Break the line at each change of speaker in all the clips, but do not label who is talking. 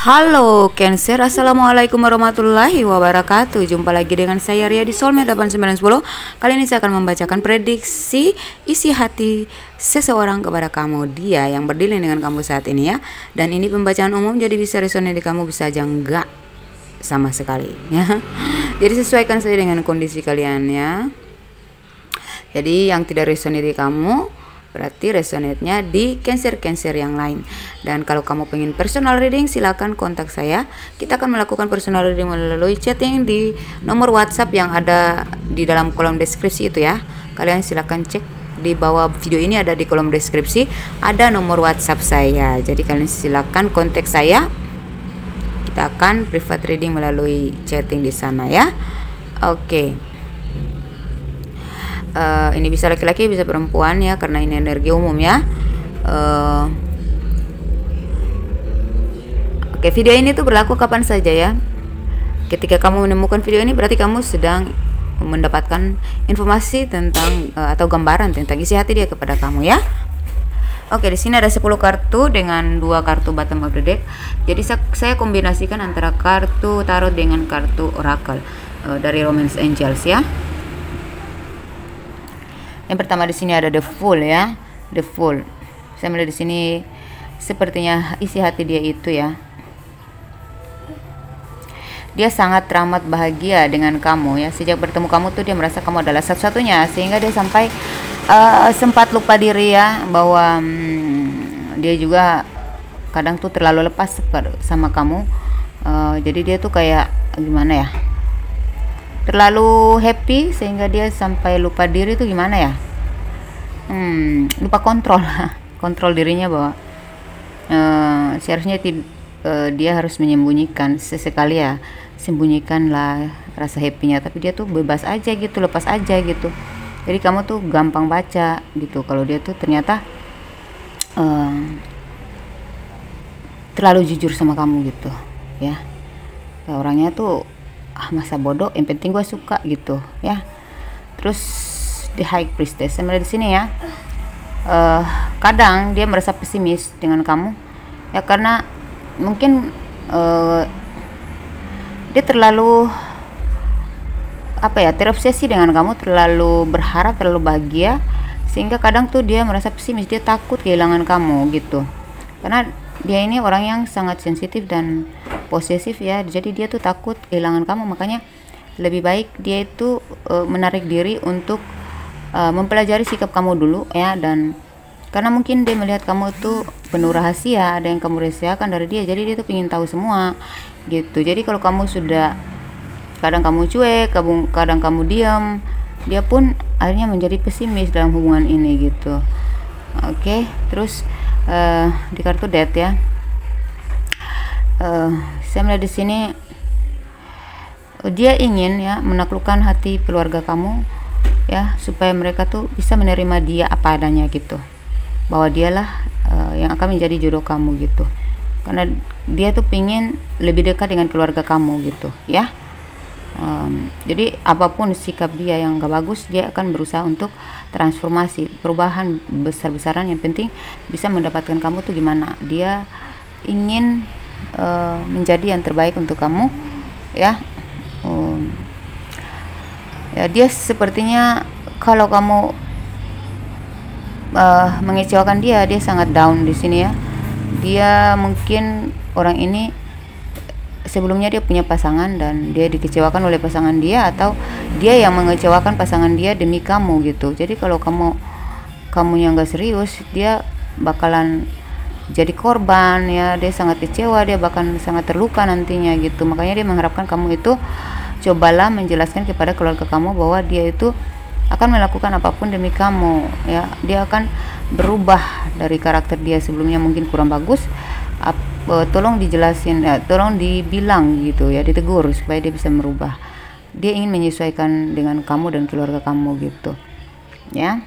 Halo Cancer, assalamualaikum warahmatullahi wabarakatuh. Jumpa lagi dengan saya Ria di Soulmate 8910. Kali ini saya akan membacakan prediksi isi hati seseorang kepada kamu, dia yang berdilin dengan kamu saat ini ya. Dan ini pembacaan umum, jadi bisa resonate di kamu, bisa aja enggak sama sekali ya. Jadi sesuaikan saja dengan kondisi kalian ya. Jadi yang tidak resonate di kamu berarti resonate-nya di Cancer yang lain. Dan kalau kamu pengen personal reading, silakan kontak saya. Kita akan melakukan personal reading melalui chatting di nomor WhatsApp yang ada di dalam kolom deskripsi itu ya. Kalian silakan cek di bawah video ini, ada di kolom deskripsi ada nomor WhatsApp saya. Jadi kalian silakan kontak saya. Kita akan private reading melalui chatting di sana ya. Oke. Ini bisa laki-laki, bisa perempuan ya, karena ini energi umum ya. Oke, video ini tuh berlaku kapan saja ya. Ketika kamu menemukan video ini berarti kamu sedang mendapatkan informasi tentang atau gambaran tentang isi hati dia kepada kamu ya. Oke, di sini ada 10 kartu dengan 2 kartu bottom of the deck. Jadi saya kombinasikan antara kartu tarot dengan kartu oracle dari Romance Angels ya. Yang pertama di sini ada The Fool ya, The Fool. Saya melihat di sini sepertinya isi hati dia itu ya. Dia sangat teramat bahagia dengan kamu ya. Sejak bertemu kamu tuh dia merasa kamu adalah satu-satunya, sehingga dia sampai sempat lupa diri ya, bahwa dia juga kadang tuh terlalu lepas sama kamu. Jadi dia tuh kayak gimana ya? Terlalu happy sehingga dia sampai lupa diri tuh gimana ya, lupa kontrol dirinya, bahwa seharusnya dia harus menyembunyikan sesekali ya, sembunyikanlah rasa happynya, tapi dia tuh bebas aja gitu, lepas aja gitu. Jadi kamu tuh gampang baca gitu kalau dia tuh ternyata terlalu jujur sama kamu gitu ya. Orangnya tuh masa bodoh, yang penting gue suka gitu ya. Terus The High Priestess, saya melihat di sini ya, kadang dia merasa pesimis dengan kamu ya, karena mungkin dia terlalu terobsesi dengan kamu, terlalu berharap, terlalu bahagia, sehingga kadang tuh dia merasa pesimis, dia takut kehilangan kamu gitu. Karena dia ini orang yang sangat sensitif dan posesif ya, jadi dia tuh takut kehilangan kamu, makanya lebih baik dia itu menarik diri untuk mempelajari sikap kamu dulu ya. Dan karena mungkin dia melihat kamu itu penuh rahasia, ada yang kamu rahasiakan dari dia, jadi dia tuh ingin tahu semua gitu. Jadi kalau kamu sudah, kadang kamu cuek, kadang kamu diam, dia pun akhirnya menjadi pesimis dalam hubungan ini gitu. Oke, terus di kartu Death ya, saya melihat di sini dia ingin ya menaklukkan hati keluarga kamu ya, supaya mereka tuh bisa menerima dia apa adanya gitu, bahwa dialah yang akan menjadi jodoh kamu gitu, karena dia tuh pingin lebih dekat dengan keluarga kamu gitu ya. Jadi apapun sikap dia yang gak bagus, dia akan berusaha untuk transformasi, perubahan besar-besaran, yang penting bisa mendapatkan kamu tuh gimana. Dia ingin menjadi yang terbaik untuk kamu ya. Ya, dia sepertinya kalau kamu mengecewakan dia sangat down di sini ya. Dia mungkin orang ini sebelumnya dia punya pasangan dan dia dikecewakan oleh pasangan dia, atau dia yang mengecewakan pasangan dia demi kamu gitu. Jadi kalau kamu yang gak serius, dia bakalan jadi korban ya. Dia sangat kecewa, dia bahkan sangat terluka nantinya gitu. Makanya dia mengharapkan kamu itu cobalah menjelaskan kepada keluarga kamu bahwa dia itu akan melakukan apapun demi kamu ya. Dia akan berubah dari karakter dia sebelumnya mungkin kurang bagus. Tolong dijelasin ya, tolong dibilang gitu ya, ditegur supaya dia bisa merubah. Dia ingin menyesuaikan dengan kamu dan keluarga kamu gitu ya.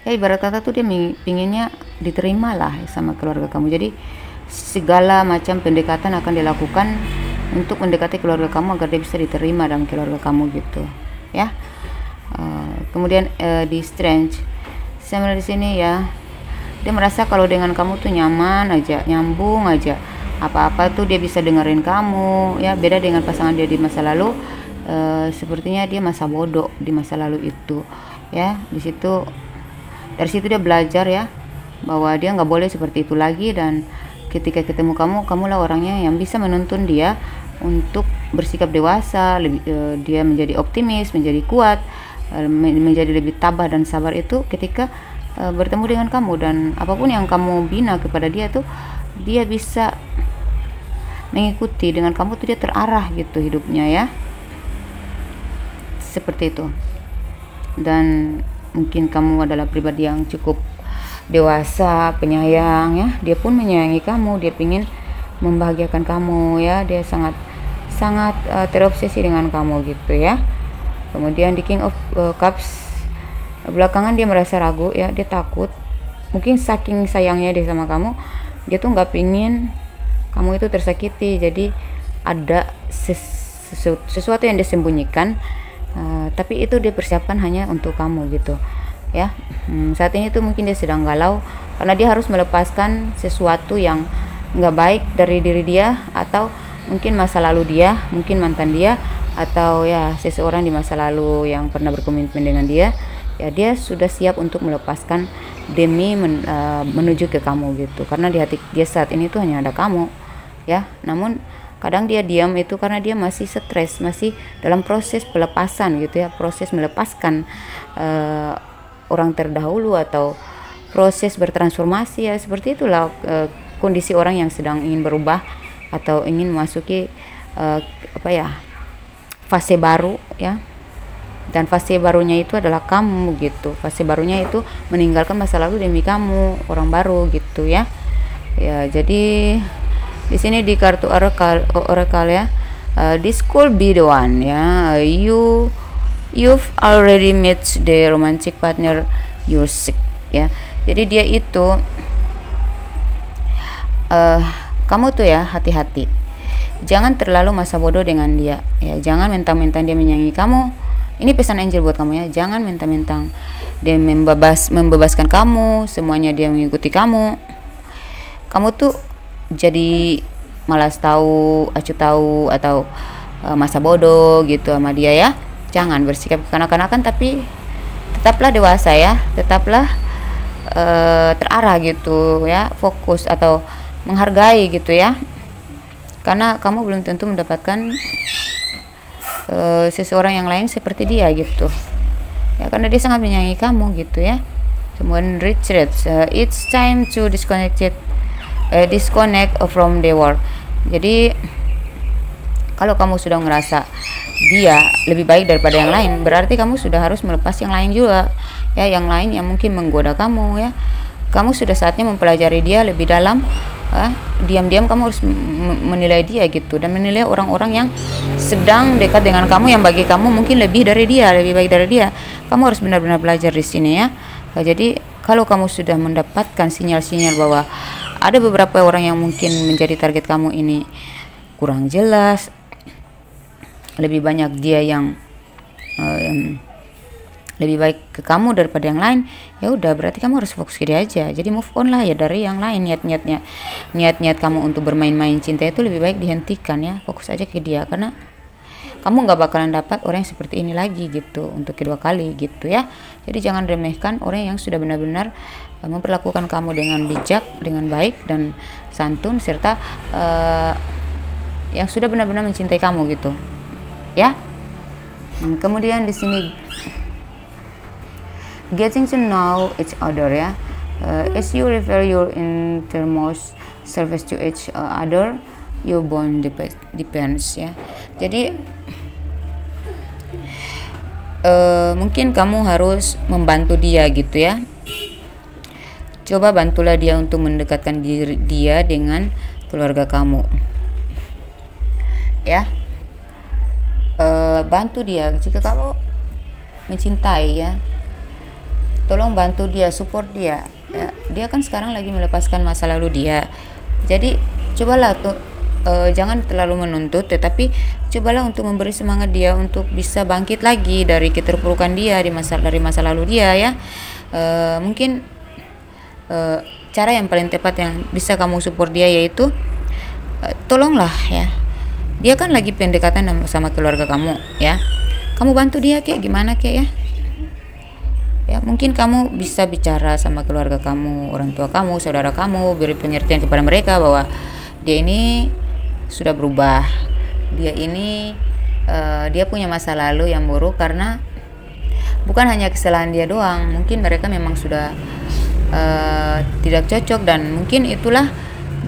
Ya ibarat kata tuh dia pinginnya diterima lah sama keluarga kamu. Jadi segala macam pendekatan akan dilakukan untuk mendekati keluarga kamu agar dia bisa diterima dalam keluarga kamu gitu ya. Kemudian di Strange, saya melihat di sini ya, dia merasa kalau dengan kamu tuh nyaman aja, nyambung aja, apa-apa tuh dia bisa dengerin kamu ya. Beda dengan pasangan dia di masa lalu, sepertinya dia masa bodoh di masa lalu itu ya. Dari situ dia belajar ya bahwa dia nggak boleh seperti itu lagi, dan ketika ketemu kamu, kamulah orangnya yang bisa menuntun dia untuk bersikap dewasa, dia menjadi optimis, menjadi kuat, menjadi lebih tabah dan sabar itu ketika bertemu dengan kamu. Dan apapun yang kamu bina kepada dia tuh, dia bisa mengikuti dengan kamu tuh, dia terarah gitu hidupnya ya, seperti itu. Dan mungkin kamu adalah pribadi yang cukup dewasa, penyayang ya. Dia pun menyayangi kamu, dia ingin membahagiakan kamu ya. Dia sangat terobsesi dengan kamu gitu ya. Kemudian di King of Cups, belakangan dia merasa ragu ya, dia takut. Mungkin saking sayangnya dia sama kamu, dia tuh nggak pingin kamu itu tersakiti. Jadi ada sesuatu yang dia sembunyikan, tapi itu dia persiapkan hanya untuk kamu gitu ya. Saat ini tuh mungkin dia sedang galau karena dia harus melepaskan sesuatu yang nggak baik dari diri dia, atau mungkin masa lalu dia, mungkin mantan dia, atau ya seseorang di masa lalu yang pernah berkomitmen dengan dia ya. Dia sudah siap untuk melepaskan demi menuju ke kamu gitu, karena di hati dia saat ini tuh hanya ada kamu ya. Namun kadang dia diam itu karena dia masih stres, masih dalam proses pelepasan gitu ya, proses melepaskan orang terdahulu, atau proses bertransformasi ya. Seperti itulah kondisi orang yang sedang ingin berubah atau ingin memasuki fase baru ya. Dan fase barunya itu adalah kamu gitu. Fase barunya itu meninggalkan masa lalu demi kamu, orang baru gitu ya. Ya, jadi di sini di kartu oracle ya, this could be the one ya. You've already met the romantic partner you're sick ya. Jadi dia itu kamu tuh ya hati-hati, jangan terlalu masa bodoh dengan dia ya. Jangan mentang-mentang dia menyayangi kamu, ini pesan angel buat kamu ya, jangan mentang-mentang dia membebaskan kamu, semuanya dia mengikuti kamu tuh jadi malas tahu, acuh tahu, atau masa bodoh gitu sama dia ya. Jangan bersikap kekanak-kanakan, tapi tetaplah dewasa ya, tetaplah terarah gitu ya, fokus atau menghargai gitu ya. Karena kamu belum tentu mendapatkan seseorang yang lain seperti dia gitu ya, karena dia sangat menyayangi kamu gitu ya. Kemudian retreat, it's time to disconnect from the world. Jadi kalau kamu sudah ngerasa dia lebih baik daripada yang lain, berarti kamu sudah harus melepas yang lain juga ya, yang lain yang mungkin menggoda kamu ya. Kamu sudah saatnya mempelajari dia lebih dalam. Diam-diam kamu harus menilai dia gitu, dan menilai orang-orang yang sedang dekat dengan kamu, yang bagi kamu mungkin lebih dari dia, lebih baik dari dia. Kamu harus benar-benar belajar di sini ya. Jadi kalau kamu sudah mendapatkan sinyal-sinyal bahwa ada beberapa orang yang mungkin menjadi target kamu ini kurang jelas, lebih banyak dia yang lebih baik ke kamu daripada yang lain, ya udah berarti kamu harus fokus ke dia aja. Jadi move on lah ya dari yang lain. Niat kamu untuk bermain-main cinta itu lebih baik dihentikan ya. Fokus aja ke dia, karena kamu nggak bakalan dapat orang yang seperti ini lagi gitu untuk kedua kali gitu ya. Jadi jangan remehkan orang yang sudah benar-benar memperlakukan kamu dengan bijak, dengan baik dan santun, serta yang sudah benar-benar mencintai kamu gitu ya. Kemudian di sini getting to know each other ya. As you reveal your innermost service to each other, your bond depends ya. Jadi mungkin kamu harus membantu dia gitu ya. Coba bantulah dia untuk mendekatkan dia dengan keluarga kamu ya. Bantu dia jika kamu mencintai ya. Tolong bantu dia, support dia ya. Dia kan sekarang lagi melepaskan masa lalu dia. Jadi cobalah tuh jangan terlalu menuntut, tetapi cobalah untuk memberi semangat dia untuk bisa bangkit lagi dari keterpurukan dia dari masa lalu dia ya. Mungkin cara yang paling tepat yang bisa kamu support dia yaitu tolonglah ya, dia kan lagi pendekatan sama keluarga kamu ya, kamu bantu dia kayak gimana kayak ya, mungkin kamu bisa bicara sama keluarga kamu, orang tua kamu, saudara kamu, beri pengertian kepada mereka bahwa dia ini sudah berubah, dia ini dia punya masa lalu yang buruk karena bukan hanya kesalahan dia doang, mungkin mereka memang sudah tidak cocok, dan mungkin itulah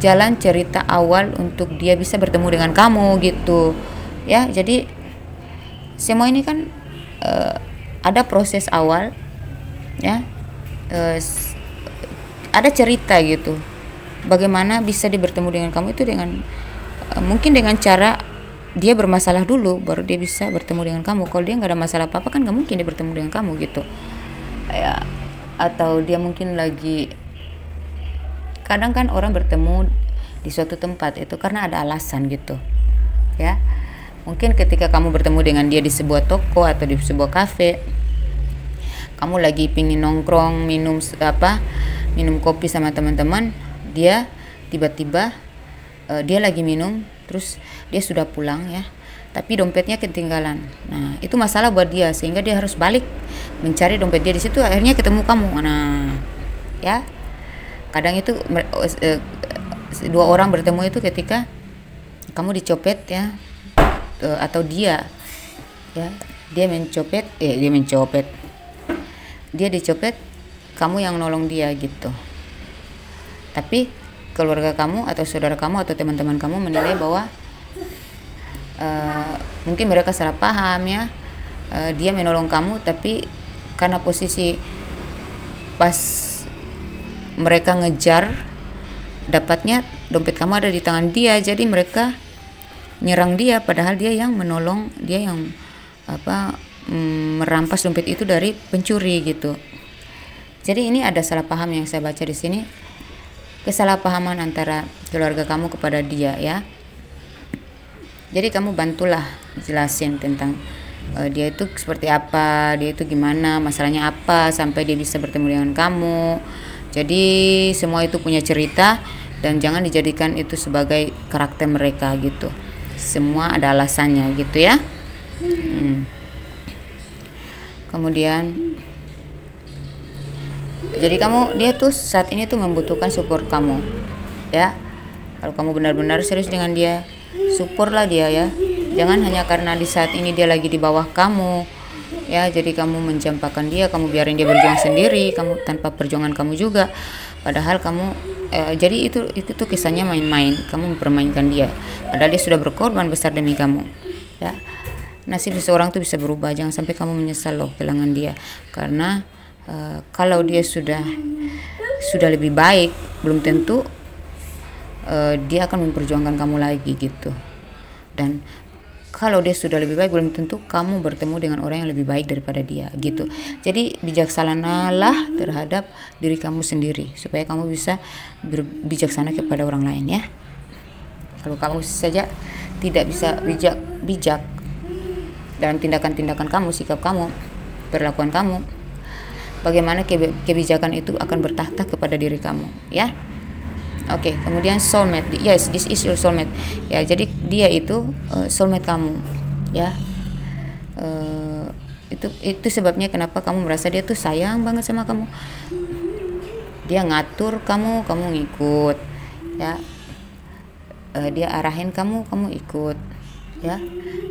jalan cerita awal untuk dia bisa bertemu dengan kamu gitu ya. Jadi semua ini kan ada proses awal ya, ada cerita gitu bagaimana bisa dia bertemu dengan kamu itu dengan mungkin dengan cara dia bermasalah dulu baru dia bisa bertemu dengan kamu. Kalau dia nggak ada masalah apa-apa kan nggak mungkin dia bertemu dengan kamu gitu ya. Atau dia mungkin lagi, kadang kan orang bertemu di suatu tempat itu karena ada alasan gitu ya. Mungkin ketika kamu bertemu dengan dia di sebuah toko atau di sebuah kafe, kamu lagi pingin nongkrong minum kopi sama teman-teman, dia tiba-tiba dia lagi minum terus dia sudah pulang ya, tapi dompetnya ketinggalan. Nah itu masalah buat dia, sehingga dia harus balik mencari dompet dia di situ, akhirnya ketemu kamu. Nah ya, kadang itu dua orang bertemu itu ketika kamu dicopet ya, atau dia dicopet, kamu yang nolong dia gitu. Tapi keluarga kamu atau saudara kamu atau teman-teman kamu menilai bahwa mungkin mereka salah paham ya, dia menolong kamu tapi karena posisi pas mereka ngejar dapatnya dompet kamu ada di tangan dia, jadi mereka nyerang dia padahal dia yang menolong, dia yang merampas dompet itu dari pencuri gitu. Jadi ini ada salah paham yang saya baca di sini, kesalahpahaman antara keluarga kamu kepada dia ya. Jadi kamu bantulah jelasin tentang dia itu seperti apa, dia itu gimana, masalahnya apa sampai dia bisa bertemu dengan kamu. Jadi semua itu punya cerita dan jangan dijadikan itu sebagai karakter mereka gitu. Semua ada alasannya gitu ya. Kemudian jadi dia tuh saat ini tuh membutuhkan support kamu ya. Kalau kamu benar-benar serius dengan dia, supportlah dia ya. Jangan hanya karena di saat ini dia lagi di bawah kamu ya, jadi kamu mencampakkan dia, kamu biarin dia berjuang sendiri, kamu tanpa perjuangan kamu juga. Padahal kamu jadi itu kisahnya main-main, kamu mempermainkan dia padahal dia sudah berkorban besar demi kamu ya. Nasib seseorang tuh bisa berubah, jangan sampai kamu menyesal loh kehilangan dia. Karena kalau dia sudah lebih baik, belum tentu dia akan memperjuangkan kamu lagi gitu. Dan kalau dia sudah lebih baik, belum tentu kamu bertemu dengan orang yang lebih baik daripada dia gitu. Jadi bijaksanalah terhadap diri kamu sendiri supaya kamu bisa berbijaksana kepada orang lain ya. Kalau kamu saja tidak bisa bijak dalam tindakan-tindakan kamu, sikap kamu, perlakuan kamu, bagaimana kebijakan itu akan bertahta kepada diri kamu ya. Oke, kemudian soulmate. Yes, this is your soulmate ya. Jadi dia itu soulmate kamu ya. Itu sebabnya kenapa kamu merasa dia tuh sayang banget sama kamu. Dia ngatur kamu ngikut ya. Dia arahin kamu ikut ya.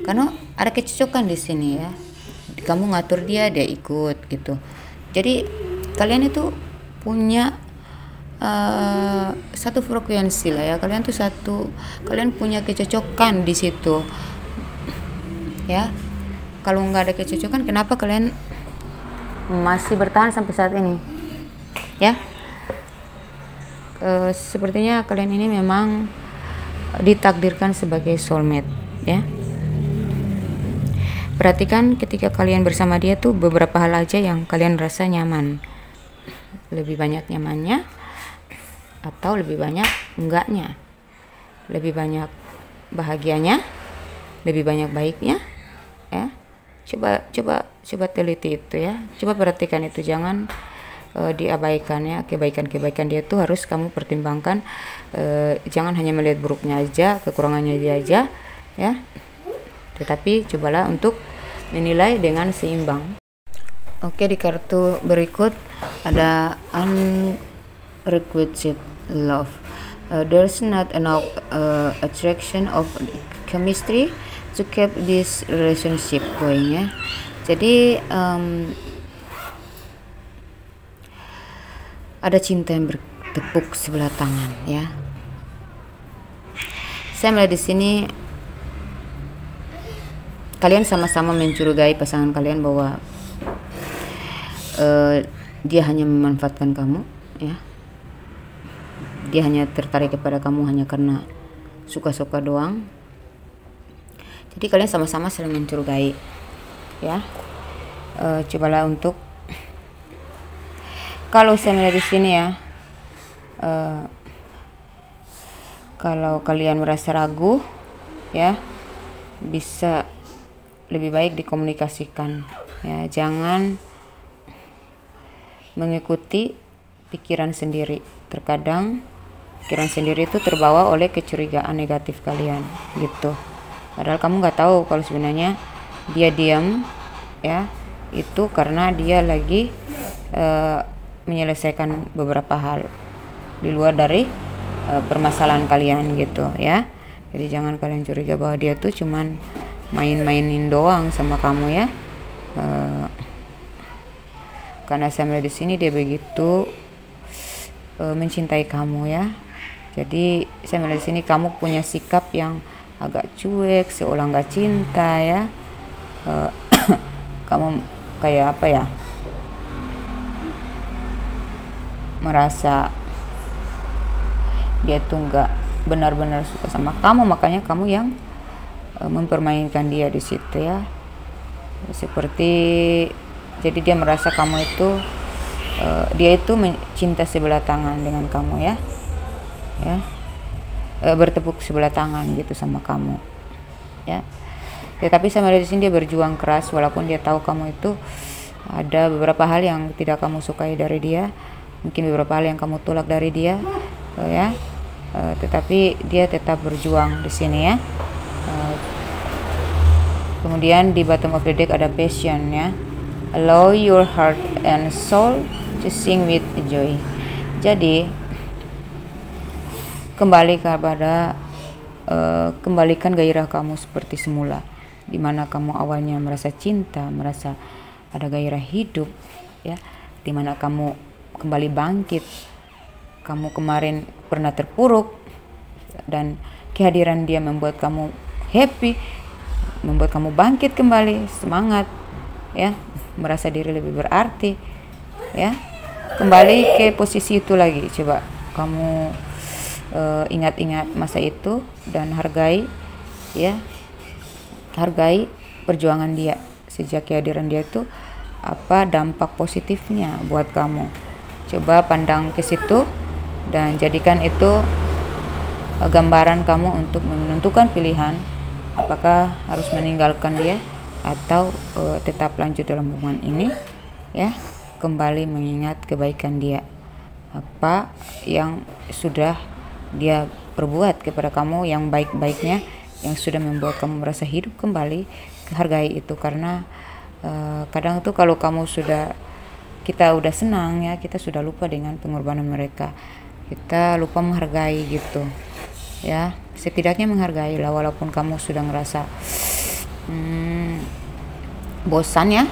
Karena ada kecocokan di sini ya. Kamu ngatur dia ikut gitu. Jadi kalian itu punya satu frekuensi lah ya. Kalian punya kecocokan di situ ya. Kalau nggak ada kecocokan, kenapa kalian masih bertahan sampai saat ini ya? Sepertinya kalian ini memang ditakdirkan sebagai soulmate ya. Perhatikan ketika kalian bersama dia tuh beberapa hal aja yang kalian rasa nyaman. Lebih banyak nyamannya atau lebih banyak enggaknya, lebih banyak bahagianya, lebih banyak baiknya ya. Coba teliti itu ya, coba perhatikan itu, jangan diabaikan ya. Kebaikan-kebaikan dia tuh harus kamu pertimbangkan, jangan hanya melihat buruknya aja, kekurangannya dia aja ya, tetapi cobalah untuk menilai dengan seimbang. Oke, di kartu berikut ada unrequited love. There's not enough attraction of chemistry to keep this relationship going ya. Jadi ada cinta yang bertepuk sebelah tangan ya. Saya melihat di sini kalian sama-sama mencurigai pasangan kalian bahwa dia hanya memanfaatkan kamu ya. Dia hanya tertarik kepada kamu hanya karena suka-suka doang. Jadi kalian sama-sama saling mencurigai ya. Cobalah untuk, kalau saya melihat di sini ya, kalau kalian merasa ragu ya, bisa lebih baik dikomunikasikan ya. Jangan mengikuti pikiran sendiri. Terkadang pikiran sendiri itu terbawa oleh kecurigaan negatif kalian gitu. Padahal kamu nggak tahu kalau sebenarnya dia diam ya, itu karena dia lagi menyelesaikan beberapa hal di luar dari permasalahan kalian gitu ya. Jadi jangan kalian curiga bahwa dia tuh cuman main-mainin doang sama kamu ya. Karena saya melihat di sini dia begitu mencintai kamu ya. Jadi saya melihat di sini kamu punya sikap yang agak cuek, seolah nggak cinta ya. Kamu kayak apa ya, merasa dia tuh nggak benar-benar suka sama kamu, makanya kamu yang mempermainkan dia di situ ya. Seperti jadi dia merasa kamu itu dia itu cinta sebelah tangan dengan kamu ya. Bertepuk sebelah tangan gitu sama kamu ya. Tetapi sama di sini dia berjuang keras, walaupun dia tahu kamu itu ada beberapa hal yang tidak kamu sukai dari dia, mungkin beberapa hal yang kamu tolak dari dia ya. Tetapi dia tetap berjuang di sini ya. Kemudian di bottom of the deck ada passion ya. Allow your heart and soul to sing with joy. Jadi kembalikan gairah kamu seperti semula, dimana kamu awalnya merasa cinta, merasa ada gairah hidup ya, dimana kamu kembali bangkit. Kamu kemarin pernah terpuruk dan kehadiran dia membuat kamu happy, membuat kamu bangkit kembali, semangat ya, merasa diri lebih berarti ya. Kembali ke posisi itu lagi, coba kamu ingat-ingat masa itu dan hargai ya, hargai perjuangan dia. Sejak kehadiran dia itu apa dampak positifnya buat kamu, coba pandang ke situ dan jadikan itu gambaran kamu untuk menentukan pilihan apakah harus meninggalkan dia atau tetap lanjut dalam hubungan ini ya. Kembali mengingat kebaikan dia, apa yang sudah dia perbuat kepada kamu yang baik-baiknya, yang sudah membuat kamu merasa hidup kembali. Hargai itu, karena kadang tuh kalau kita udah senang ya, kita sudah lupa dengan pengorbanan mereka, kita lupa menghargai gitu ya. Setidaknya menghargai lah, walaupun kamu sudah ngerasa bosan ya,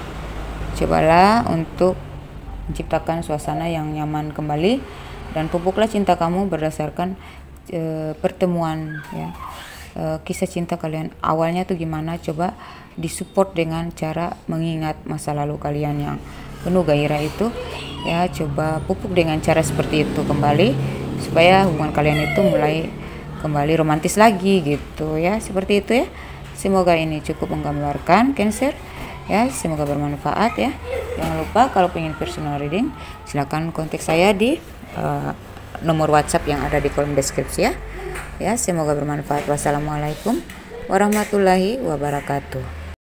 cobalah untuk menciptakan suasana yang nyaman kembali dan pupuklah cinta kamu berdasarkan pertemuan ya. Kisah cinta kalian awalnya tuh gimana, coba disupport dengan cara mengingat masa lalu kalian yang penuh gairah itu ya. Coba pupuk dengan cara seperti itu kembali supaya hubungan kalian itu mulai kembali romantis lagi gitu ya. Seperti itu ya. Semoga ini cukup menggambarkan Cancer ya, semoga bermanfaat ya. Jangan lupa kalau pengen personal reading silakan kontak saya di nomor WhatsApp yang ada di kolom deskripsi ya. Ya, semoga bermanfaat. Wassalamualaikum warahmatullahi wabarakatuh.